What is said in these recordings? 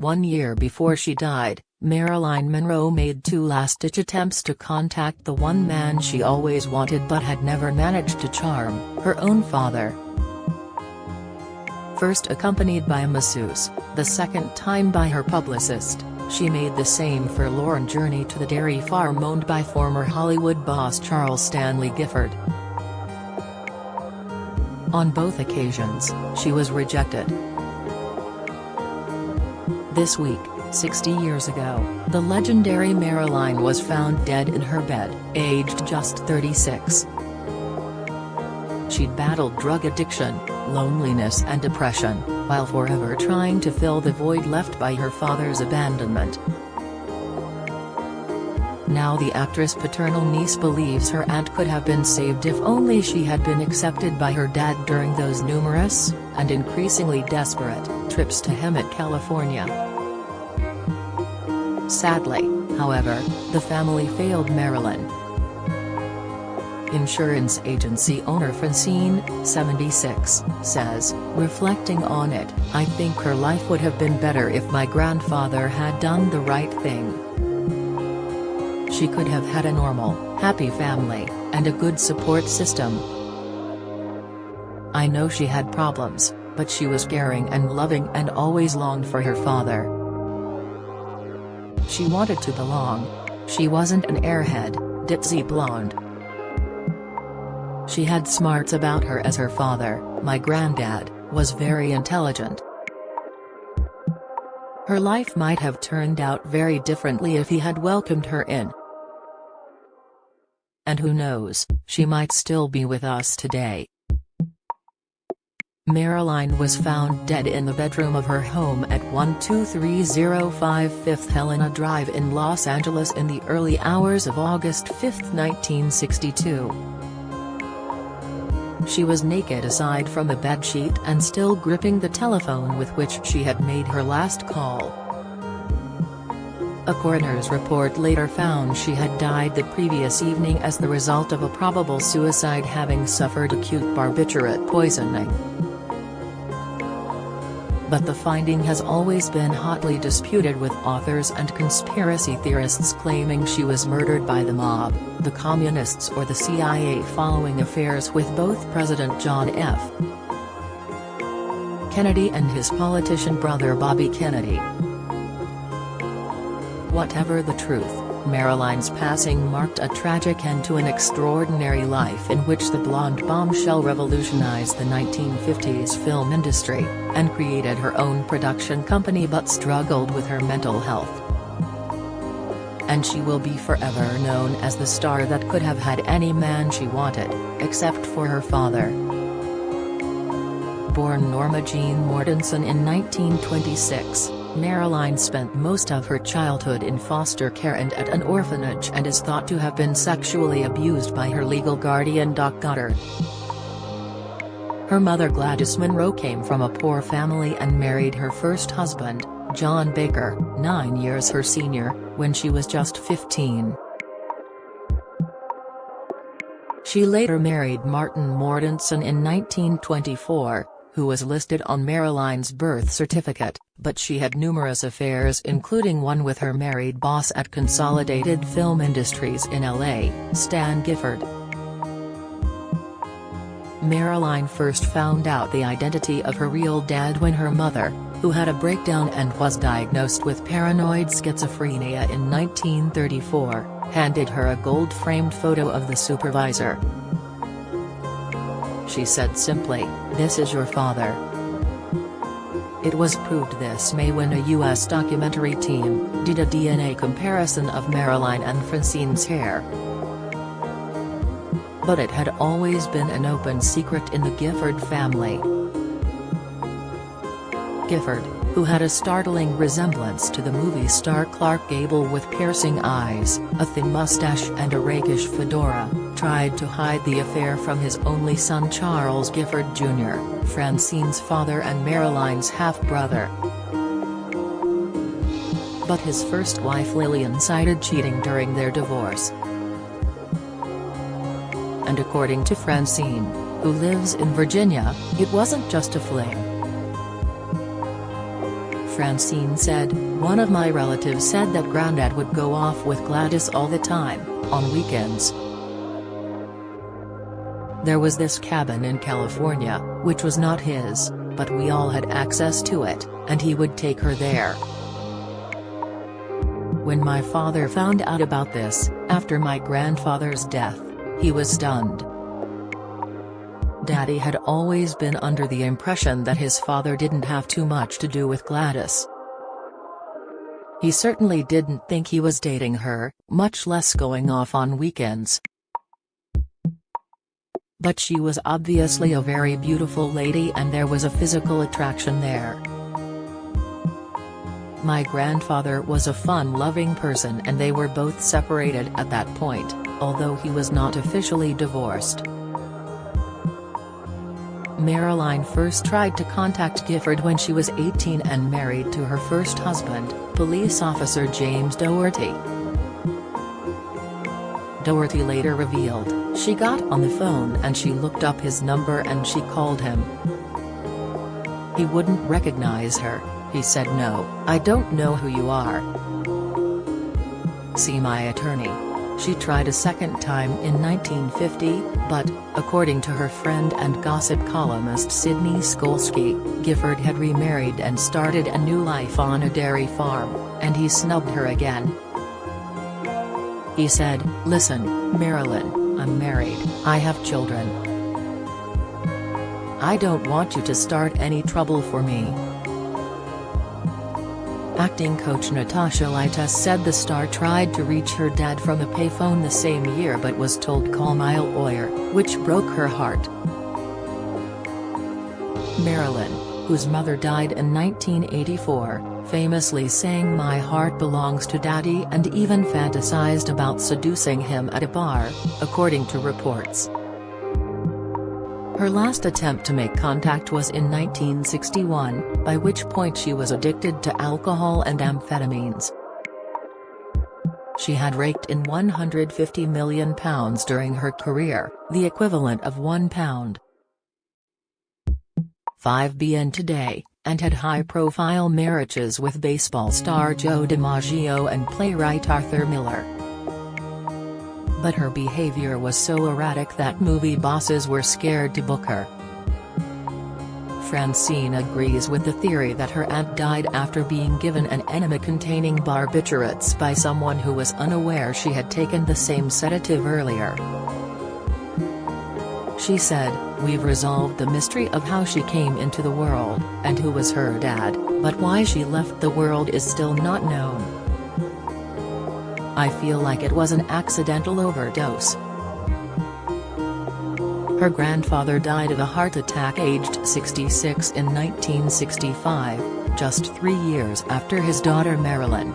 1 year before she died, Marilyn Monroe made 2 last-ditch attempts to contact the one man she always wanted but had never managed to charm, her own father. First accompanied by a masseuse, the second time by her publicist, she made the same forlorn journey to the dairy farm owned by former Hollywood boss Charles Stanley Gifford. On both occasions, she was rejected. This week, 60 years ago, the legendary Marilyn was found dead in her bed, aged just 36. She'd battled drug addiction, loneliness and depression, while forever trying to fill the void left by her father's abandonment. Now the actress' paternal niece believes her aunt could have been saved if only she had been accepted by her dad during those numerous, and increasingly desperate, trips to Hemet, California. Sadly, however, the family failed Marilyn. Insurance agency owner Francine, 76, says, reflecting on it, "I think her life would have been better if my grandfather had done the right thing. She could have had a normal, happy family, and a good support system. I know she had problems, but she was caring and loving and always longed for her father. She wanted to belong. She wasn't an airhead, ditzy blonde. She had smarts about her as her father, my granddad, was very intelligent. Her life might have turned out very differently if he had welcomed her in. And who knows, she might still be with us today." Marilyn was found dead in the bedroom of her home at 12305 5th Helena Drive in Los Angeles in the early hours of August 5, 1962. She was naked aside from a bedsheet and still gripping the telephone with which she had made her last call. A coroner's report later found she had died the previous evening as the result of a probable suicide, having suffered acute barbiturate poisoning. But the finding has always been hotly disputed, with authors and conspiracy theorists claiming she was murdered by the mob, the communists or the CIA following affairs with both President John F. Kennedy and his politician brother Bobby Kennedy. Whatever the truth, Marilyn's passing marked a tragic end to an extraordinary life in which the blonde bombshell revolutionized the 1950s film industry, and created her own production company but struggled with her mental health. And she will be forever known as the star that could have had any man she wanted, except for her father. Born Norma Jean Mortensen in 1926, Marilyn spent most of her childhood in foster care and at an orphanage, and is thought to have been sexually abused by her legal guardian Doc Goddard. Her mother Gladys Monroe came from a poor family and married her first husband, John Baker, 9 years her senior, when she was just 15. She later married Martin Mortensen in 1924, who was listed on Marilyn's birth certificate, but she had numerous affairs, including one with her married boss at Consolidated Film Industries in LA, Stan Gifford. Marilyn first found out the identity of her real dad when her mother, who had a breakdown and was diagnosed with paranoid schizophrenia in 1934, handed her a gold-framed photo of the supervisor. She said simply, "This is your father." It was proved this May when a U.S. documentary team did a DNA comparison of Marilyn and Francine's hair. But it had always been an open secret in the Gifford family. Gifford, who had a startling resemblance to the movie star Clark Gable with piercing eyes, a thin mustache and a rakish fedora, tried to hide the affair from his only son Charles Gifford Jr., Francine's father and Marilyn's half-brother. But his first wife Lillian cited cheating during their divorce. And according to Francine, who lives in Virginia, it wasn't just a fling. Francine said, "One of my relatives said that Grandad would go off with Gladys all the time, on weekends. There was this cabin in California, which was not his, but we all had access to it, and he would take her there." When my father found out about this, after my grandfather's death, he was stunned. Daddy had always been under the impression that his father didn't have too much to do with Gladys. He certainly didn't think he was dating her, much less going off on weekends. But she was obviously a very beautiful lady and there was a physical attraction there. My grandfather was a fun-loving person and they were both separated at that point, although he was not officially divorced. Marilyn first tried to contact Gifford when she was 18 and married to her first husband, police officer James Doherty. Doherty later revealed, she got on the phone and she looked up his number and she called him. He wouldn't recognize her, he said, "No, I don't know who you are. See my attorney." She tried a second time in 1950, but, according to her friend and gossip columnist Sidney Skolsky, Gifford had remarried and started a new life on a dairy farm, and he snubbed her again. He said, "Listen, Marilyn, I'm married, I have children. I don't want you to start any trouble for me." Acting coach Natasha Lytas said the star tried to reach her dad from a payphone the same year but was told call Mile Oyer, which broke her heart. Marilyn, whose mother died in 1984, famously sang "My Heart Belongs to Daddy" and even fantasized about seducing him at a bar, according to reports. Her last attempt to make contact was in 1961, by which point she was addicted to alcohol and amphetamines. She had raked in £150 million during her career, the equivalent of £1.5 billion today, and had high-profile marriages with baseball star Joe DiMaggio and playwright Arthur Miller. But her behavior was so erratic that movie bosses were scared to book her. Francine agrees with the theory that her aunt died after being given an enema containing barbiturates by someone who was unaware she had taken the same sedative earlier. She said, "We've resolved the mystery of how she came into the world, and who was her dad, but why she left the world is still not known. I feel like it was an accidental overdose." Her grandfather died of a heart attack aged 66 in 1965, just 3 years after his daughter Marilyn.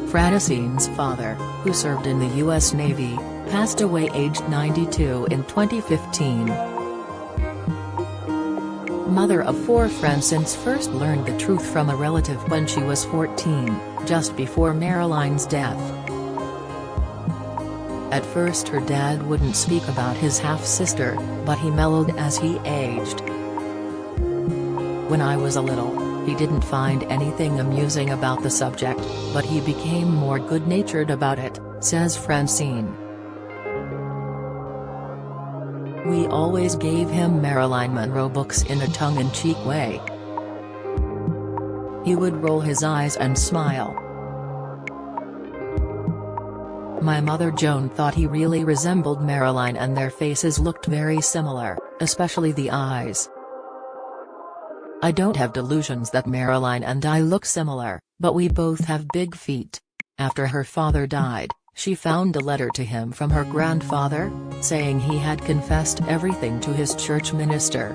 Francine's father, who served in the U.S. Navy, passed away aged 92 in 2015. Mother of 4, Francine first learned the truth from a relative when she was 14, just before Marilyn's death. At first her dad wouldn't speak about his half-sister, but he mellowed as he aged. "When I was a little, he didn't find anything amusing about the subject, but he became more good-natured about it," says Francine. "We always gave him Marilyn Monroe books in a tongue-in-cheek way. He would roll his eyes and smile. My mother Joan thought he really resembled Marilyn and their faces looked very similar, especially the eyes. I don't have delusions that Marilyn and I look similar, but we both have big feet." After her father died, she found a letter to him from her grandfather, saying he had confessed everything to his church minister.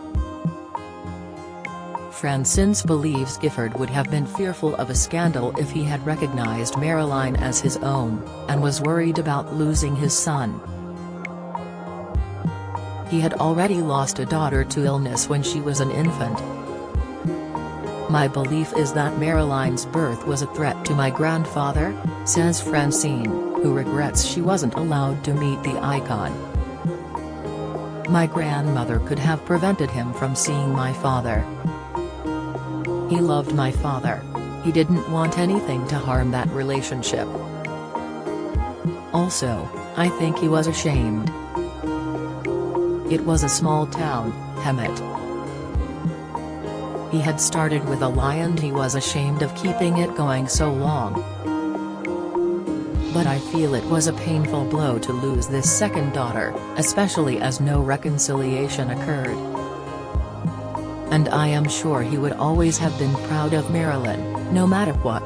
Francine believes Gifford would have been fearful of a scandal if he had recognized Marilyn as his own, and was worried about losing his son. He had already lost a daughter to illness when she was an infant. "My belief is that Marilyn's birth was a threat to my grandfather," says Francine, who regrets she wasn't allowed to meet the icon. "My grandmother could have prevented him from seeing my father. He loved my father. He didn't want anything to harm that relationship. Also, I think he was ashamed. It was a small town, Hemet. He had started with a lie and he was ashamed of keeping it going so long. But I feel it was a painful blow to lose this second daughter, especially as no reconciliation occurred. And I am sure he would always have been proud of Marilyn, no matter what.